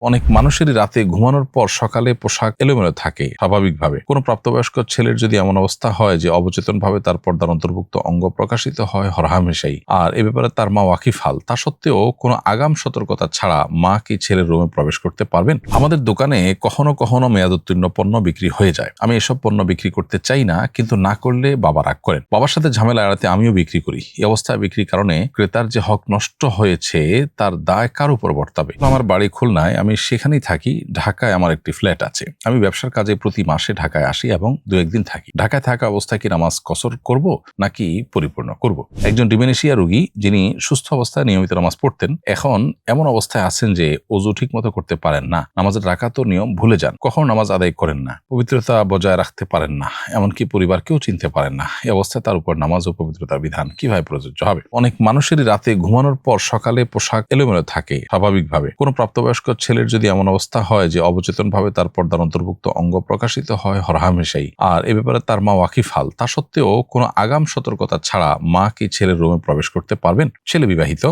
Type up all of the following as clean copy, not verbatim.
অনেক মানুষেরই রাতে ঘুমানোর পর সকালে পোশাক এলোমেলো থাকে স্বাভাবিকভাবে। কোনো প্রাপ্তবয়স্ক ছেলের যদি এমন অবস্থা হয় যে অবচেতনভাবে তার পর্দার অন্তর্ভুক্ত অঙ্গ প্রকাশিত হয় হরহামেশাই, আর এ ব্যাপারে তার মা ওয়াকিফাল, তা সত্ত্বেও কোনো আগাম সতর্কতা ছাড়া মা কি ছেলের রুমে প্রবেশ করতে পারবেন? আমাদের দোকানে কখনো কখনো মেয়াদোত্তীর্ণ পণ্য বিক্রি হয়ে যায়। আমি এসব পণ্য বিক্রি করতে চাই না, কিন্তু না করলে বাবা রাগ করেন। বাবার সাথে ঝামেলা এড়াতে আমিও বিক্রি করি। এই অবস্থায় বিক্রির কারণে ক্রেতার যে হক নষ্ট হয়েছে তার দায় কার উপর বর্তাবে? আমার বাড়ি খুলনায়, আমি সেখানেই থাকি। ঢাকায় আমার একটি ফ্ল্যাট আছে। আমি ব্যবসার কাজে প্রতি মাসে ঢাকায় আসি এবং 2-1 দিন থাকি। ঢাকায় থাকা অবস্থায় কি নামাজ কসর করব নাকি পরিপূর্ণ করব? একজন ডিমেনশিয়া রোগী যিনি সুস্থ অবস্থায় নিয়মিত নামাজ পড়তেন, এখন এমন অবস্থায় আছেন যে ওযু ঠিক মতো করতে পারেন না, নামাজের রাকাতও নিয়ম ভুলে যান, কখনো নামাজ আদায় করেন না, পবিত্রতা বজায় রাখতে পারেন না, এমনকি পরিবারকেও চিনতে পারেন না। এই অবস্থায় তার উপর নামাজ ও পবিত্রতার বিধান কিভাবে প্রযোজ্য হবে? অনেক মানুষেরই রাতে ঘুমানোর পর সকালে পোশাক এলোমেলো থাকে স্বাভাবিকভাবে। কোনো প্রাপ্তবয়স্ক ছেলের যদি এমন অবস্থা হয় যে অবচেতনভাবে তার পর্দার অন্তর্ভুক্ত অঙ্গ প্রকাশিত হয় হরহামেশাই, আর এ ব্যাপারে তার মা ওয়াকিফাল, তা সত্ত্বেও কোনো আগাম সতর্কতা ছাড়া মা কি ছেলের রুমে প্রবেশ করতে পারবেন? ছেলে বিবাহিত,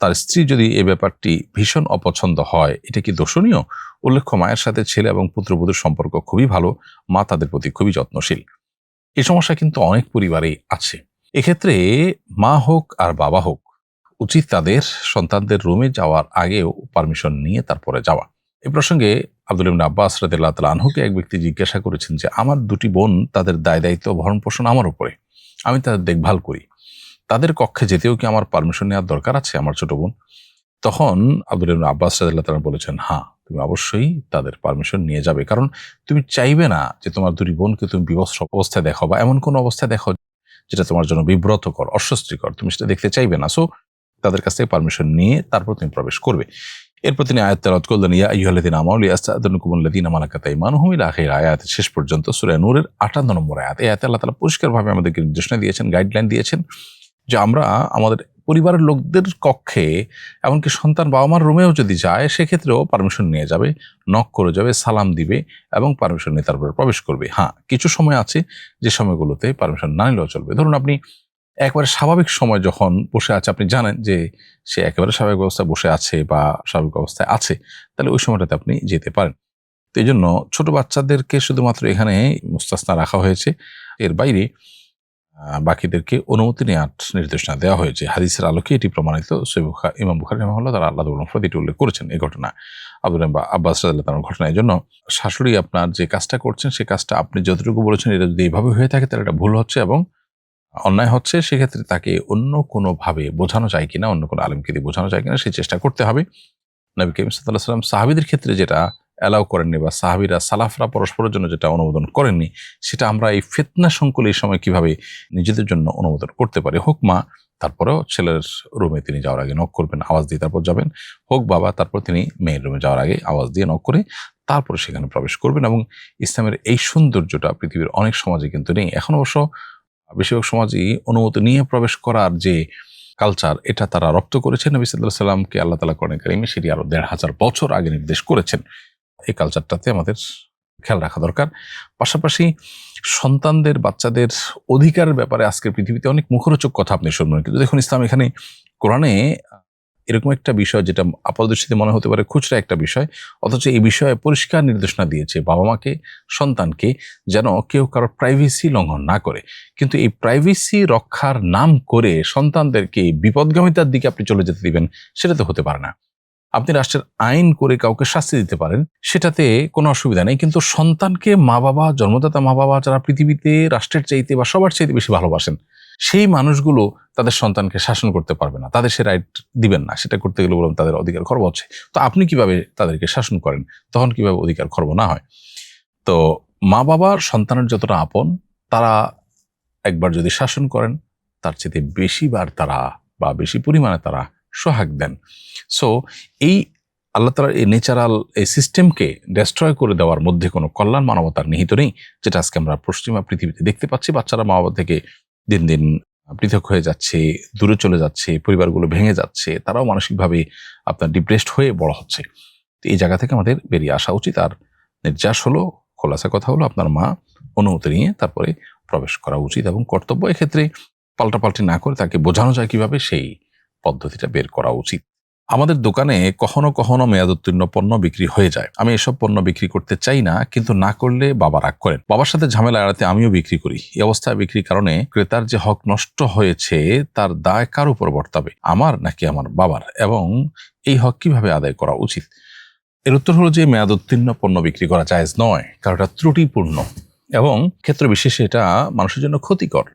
তার স্ত্রী যদি এই ব্যাপারটি ভীষণ অপছন্দ হয়, এটা কি দোষণীয়? উল্লেখ্য, মায়ের সাথে ছেলে এবং পুত্রবধূর সম্পর্ক খুবই ভালো, মা তাদের প্রতি খুবই যত্নশীল। এই সমস্যা কিন্তু অনেক পরিবারেই আছে। এক্ষেত্রে মা হোক আর বাবা হোক, উচিত তাদের সন্তানদের রুমে যাওয়ার আগেও পারমিশন নিয়ে তারপরে যাওয়া। এ প্রসঙ্গে আব্দুল্লাহ ইবনে আব্বাস রাদিয়াল্লাহু তাআলা আনহুকে এক ব্যক্তি জিজ্ঞাসা করেছেন যে, আমার 2টি বোন, তাদের দায় দায়িত্ব ভরণ পোষণ আমার উপরে, আমি তাদের দেখভাল করি, তাদের কক্ষে যেতেও কি আমার পারমিশন নেওয়ার দরকার আছে, আমার ছোট বোন? তখন আব্দুল্লাহ ইবনে আব্বাস রাদিয়াল্লাহু তাআলা বলেছেন, হ্যাঁ, তুমি অবশ্যই তাদের পারমিশন নিয়ে যাবে, কারণ তুমি চাইবে না যে তোমার 2টি বোনকে তুমি বিবস্ত্র অবস্থায় দেখো বা এমন কোনো অবস্থায় দেখো যেটা তোমার জন্য বিব্রতকর, অস্বস্তিকর, তুমি সেটা দেখতে চাইবে না। সো তাদের কাছ থেকে পারমিশন নিয়ে তারপর তুমি প্রবেশ করবে। এরপর তিনি আয়াত তেলাওয়াত করলেন, ইয়া আইয়ুহাল্লাযীনা আমানু লিয়াস্তা'যিনুকুমুল্লাযীনা মালাকাত আইমানুহুম ইলা আখির আয়াত, শেষ পর্যন্ত সূরা নূরের 58 নম্বর আয়াত। এই আয়াতে আল্লাহ তাআলা পরিষ্কারভাবে আমাদেরকে নির্দেশনা দিয়েছেন, গাইডলাইন দিয়েছেন যে আমরা আমাদের পরিবারের লোকদের কক্ষে, এমনকি সন্তান বাবা মার রুমেও যদি যায়, সেক্ষেত্রেও পারমিশন নিয়ে যাবে, নক করে যাবে, সালাম দিবে এবং পারমিশন নিয়ে তারপরে প্রবেশ করবে। হ্যাঁ, কিছু সময় আছে যে সময়গুলোতে পারমিশন না নিলেও চলবে। ধরুন আপনি একবারে স্বাভাবিক সময় যখন বসে আছে, আপনি জানেন যে সে একেবারে স্বাভাবিক অবস্থায় বসে আছে বা স্বাভাবিক অবস্থায় আছে, তাহলে ওই সময়টাতে আপনি যেতে পারেন। তো এই জন্য ছোট বাচ্চাদেরকে শুধুমাত্র এখানে মুস্তাসনা রাখা হয়েছে, এর বাইরে বাকিদেরকে অনুমতি নেওয়ার নির্দেশনা দেওয়া হয়েছে। হাদিসের আলোকে এটি প্রমাণিত। ইমাম বুখারী রাহিমাহুল্লাহ তারা আল্লাহ মুফরাদ এটি উল্লেখ করেছেন এই ঘটনা, আব্দুল্লাহ আব্বাস রাদিয়াল্লাহু তাআলার ঘটনা। এই জন্য শাশুড়ি আপনার যে কাজটা করছেন, সে কাজটা আপনি যতটুকু বলেছেন এটা যদি এইভাবে হয়ে থাকে তাহলে এটা ভুল হচ্ছে এবং অন্যায় হচ্ছে। সেক্ষেত্রে তাকে অন্য কোনোভাবে বোঝানো যায় কিনা, অন্য কোনো আলেমকে দিয়ে বোঝানো যায় কিনা, সেই চেষ্টা করতে হবে। নবী করিম সাল্লাল্লাহু আলাইহি ওয়াসাল্লাম সাহাবীদের ক্ষেত্রে যেটা অ্যালাউ করেননি বা সাহাবীরা সালাফরা পরস্পরের জন্য যেটা অনুমোদন করেননি, সেটা আমরা এই ফিতনা সংকুল এই সময় কিভাবে নিজেদের জন্য অনুমোদন করতে পারি। হোক মা, তারপরেও ছেলের রুমে তিনি যাওয়ার আগে নক করবেন, আওয়াজ দিয়ে তারপর যাবেন। হোক বাবা, তারপর তিনি মেয়ের রুমে যাওয়ার আগে আওয়াজ দিয়ে নক করে তারপরে সেখানে প্রবেশ করবেন। এবং ইসলামের এই সৌন্দর্যটা পৃথিবীর অনেক সমাজে কিন্তু নেই। এখন অবশ্য বেশিরভাগ সমাজই অনুমতি নিয়ে প্রবেশ করার যে কালচার, এটা তারা রপ্ত করেছেন। নবী সাল্লাল্লাহু আলাইহি ওয়াসাল্লামকে আল্লাহ তাআলা কোরআনে কারিমে সেটি আরো ১৫০০ বছর আগে নির্দেশ করেছেন। এই কালচারটাতে আমাদের খেয়াল রাখা দরকার। পাশাপাশি সন্তানদের, বাচ্চাদের অধিকারের ব্যাপারে আজকের পৃথিবীতে অনেক মুখরোচক কথা আপনি শুনবেন, কিন্তু দেখুন ইসলাম এখানে কোরআনে এরকম একটা বিষয় যেটা আপাতদৃষ্টিতে মনে হতে পারে খুচরা একটা বিষয়, অথচ এই বিষয়ে পরিষ্কার নির্দেশনা দিয়েছে বাবা মাকে, সন্তানকে, যেন কেউ কারোর প্রাইভেসি লঙ্ঘন না করে। কিন্তু এই প্রাইভেসি রক্ষার নাম করে সন্তানদেরকে বিপদগামিতার দিকে আপনি চলে যেতে দিবেন, সেটা তো হতে পারে না। আপনি রাষ্ট্রের আইন করে কাউকে শাস্তি দিতে পারেন, সেটাতে কোনো অসুবিধা নেই, কিন্তু সন্তানকে মা বাবা, জন্মদাতা মা বাবা যারা পৃথিবীতে রাষ্ট্রের চাইতে বা সবার চাইতে বেশি ভালোবাসেন, সেই মানুষগুলো তাদের সন্তানকে শাসন করতে পারবে না, তাদের সে রাইট দিবেন না। সেটা করতে গেলে বলুন তাদের অধিকার খর্ব হচ্ছে। তো আপনি কিভাবে তাদেরকে শাসন করেন, তখন কিভাবে অধিকার খর্ব না হয়? তো মা বাবার সন্তানের যতটা আপন, তারা একবার যদি শাসন করেন, তার চেয়ে বেশিবার তারা বা বেশি পরিমাণে তারা সোহাগ দেন। সো এই আল্লাহ তাআলার এই ন্যাচারাল এই সিস্টেমকে ডেস্ট্রয় করে দেওয়ার মধ্যে কোনো কল্যাণ মানবতার নিহিত নেই, যেটা আজকে আমরা পশ্চিমা পৃথিবীতে দেখতে পাচ্ছি। বাচ্চারা মা বাবা থেকে দিন দিন পৃথক হয়ে যাচ্ছে, দূরে চলে যাচ্ছে, পরিবারগুলো ভেঙে যাচ্ছে, তারাও মানসিকভাবে আপনার ডিপ্রেসড হয়ে বড় হচ্ছে। তো এই জায়গা থেকে আমাদের বেরিয়ে আসা উচিত। আর নির্যাস হলো, খোলাসা কথা হলো, আপনার মা অনুমতি নিয়ে তারপরে প্রবেশ করা উচিত এবং কর্তব্য। এক্ষেত্রে পাল্টাপাল্টি না করে তাকে বোঝানো যায় কিভাবে, সেই পদ্ধতিটা বের করা উচিত। আমাদের দোকানে কখনো কখনো মেয়াদোত্তীর্ণ পণ্য বিক্রি হয়ে যায়। আমি এসব পণ্য বিক্রি করতে চাই না, কিন্তু না করলে বাবা রাগ করেন। বাবার সাথে ঝামেলা এড়াতে আমিও বিক্রি করি। এই অবস্থায় বিক্রির কারণে ক্রেতার যে হক নষ্ট হয়েছে তার দায় কার উপর বর্তাবে, আমার নাকি আমার বাবার? এবং এই হক কিভাবে আদায় করা উচিত? এর উত্তর হলো যে মেয়াদোত্তীর্ণ পণ্য বিক্রি করা জায়েজ নয়, কারণ এটা ত্রুটিপূর্ণ এবং ক্ষেত্র বিশেষে এটা মানুষের জন্য ক্ষতিকর।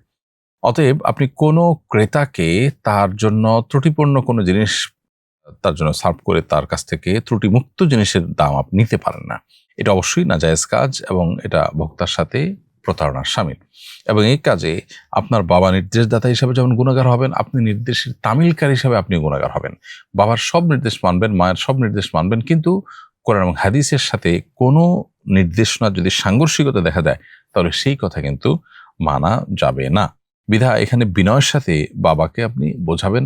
অতএব আপনি কোনো ক্রেতাকে তার জন্য ত্রুটিপূর্ণ কোনো জিনিস তার জন্য সার্ভ করে তার কাছ থেকে ত্রুটিমুক্ত জিনিসের দাম আপনি নিতে পারেন না। এটা অবশ্যই নাজায়েজ কাজ এবং এটা ভোক্তার সাথে প্রতারণার শামিল। এবং এই কাজে আপনার বাবা নির্দেশদাতা হিসাবে যেমন গুণাগার হবেন, আপনি নির্দেশের তামিলকারী হিসাবে আপনি গুণাগার হবেন। বাবার সব নির্দেশ মানবেন, মায়ের সব নির্দেশ মানবেন, কিন্তু কোরআন এবং হাদিসের সাথে কোনো নির্দেশনা যদি সাংঘর্ষিকতা দেখা দেয় তাহলে সেই কথা কিন্তু মানা যাবে না। বিধায় এখানে বিনয়ের সাথে বাবাকে আপনি বোঝাবেন,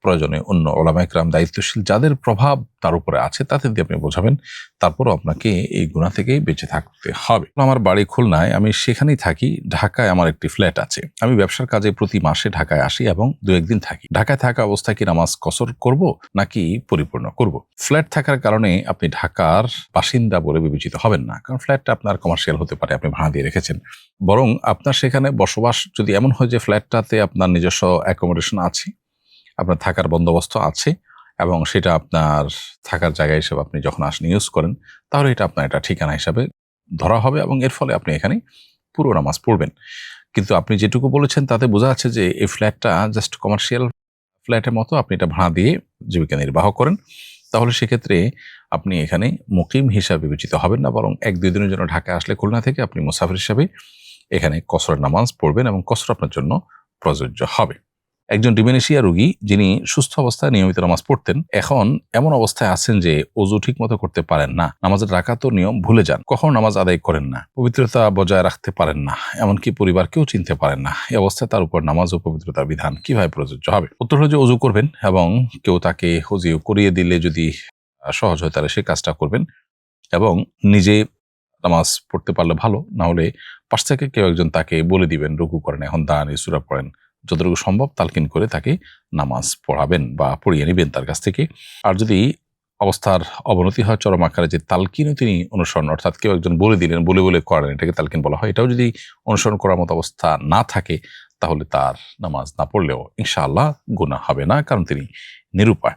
প্রয়োজনে অন্য ওলামা ইকরাম দায়িত্বশীল যাদের প্রভাব তার উপরে আছে তাদের দিয়ে আপনি বোঝাবেন। তারপরও আপনাকে এই গুনাহ থেকে বেঁচে থাকতে হবে। আমার বাড়ি খুলনায়, আমি সেখানেই থাকি। ঢাকায় আমার একটি ফ্ল্যাট আছে। আমি ব্যবসার কাজে প্রতি মাসে ঢাকায় আসি এবং 2-1 দিন থাকি। ঢাকায় থাকা অবস্থায় কি নামাজ কসর করব নাকি পরিপূর্ণ করব? ফ্ল্যাট থাকার কারণে আপনি ঢাকার বাসিন্দা বলে বিবেচিত হবেন না, কারণ ফ্ল্যাটটা আপনার কমার্শিয়াল হতে পারে, আপনি ভাড়া দিয়ে রেখেছেন। বরং আপনার সেখানে বসবাস যদি এমন হয় যে ফ্ল্যাটটাতে আপনার নিজস্ব অ্যাকোমোডেশন আছে, আপনার থাকার বন্দোবস্ত আছে এবং সেটা আপনার থাকার জায়গা হিসেবে আপনি যখন আসেন ইউজ করেন, তাহলে এটা আপনার একটা ঠিকানা হিসাবে ধরা হবে এবং এর ফলে আপনি এখানে পুরো নামাজ পড়বেন। কিন্তু আপনি যেটুকু বলেছেন তাতে বোঝা যাচ্ছে যে এই ফ্ল্যাটটা জাস্ট কমার্শিয়াল ফ্ল্যাটের মতো, আপনি এটা ভাড়া দিয়ে জীবিকা নির্বাহ করেন। তাহলে সেক্ষেত্রে আপনি এখানে মুকিম হিসাবে বিবেচিত হবেন না, বরং 1-2 দিনের জন্য ঢাকায় আসলে খুলনা থেকে আপনি মুসাফির হিসাবে এখানে কসরের নামাজ পড়বেন এবং কসর আপনার জন্য প্রযোজ্য হবে। একজন ডিমেনশিয়া রোগী যিনি সুস্থ অবস্থায় নিয়মিত নামাজ পড়তেন, এখন এমন অবস্থায় আছেন যে অজু ঠিক মতো করতে পারেন না, নামাজের রাকাত নিয়ম ভুলে যান, কখনো নামাজ আদায় করেন না, পবিত্রতা বজায় রাখতে পারেন না, এমনকি পরিবারকেও চিনতে পারেন না। এই অবস্থায় তার উপর নামাজ ও পবিত্রতার বিধান কিভাবে প্রযোজ্য হবে? উত্তর হলো যে অজু করবেন এবং কেউ তাকে অজু করিয়ে দিলে যদি সহজ হয় তাহলে সে কাজটা করবেন এবং নিজে নামাজ পড়তে পারলে ভালো, না হলে পাশ থেকে কেউ একজন তাকে বলে দিবেন, রুকু করেন, এখন দাঁড়ান, সূরা পড়েন, যতটুকু সম্ভব তালকিন করে তাকে নামাজ পড়াবেন বা পড়িয়ে নেবেন তার কাছ থেকে। আর যদি অবস্থার অবনতি হয় চরম আকারে, যে তালকিনও তিনি অনুসরণ, অর্থাৎ কেউ একজন বলে দিলেন, বলে বলে করেন, এটাকে তালকিন বলা হয়, এটাও যদি অনুসরণ করার মতো অবস্থা না থাকে তাহলে তার নামাজ না পড়লেও ইনশাআল্লাহ গুনাহ হবে না, কারণ তিনি নিরুপায়।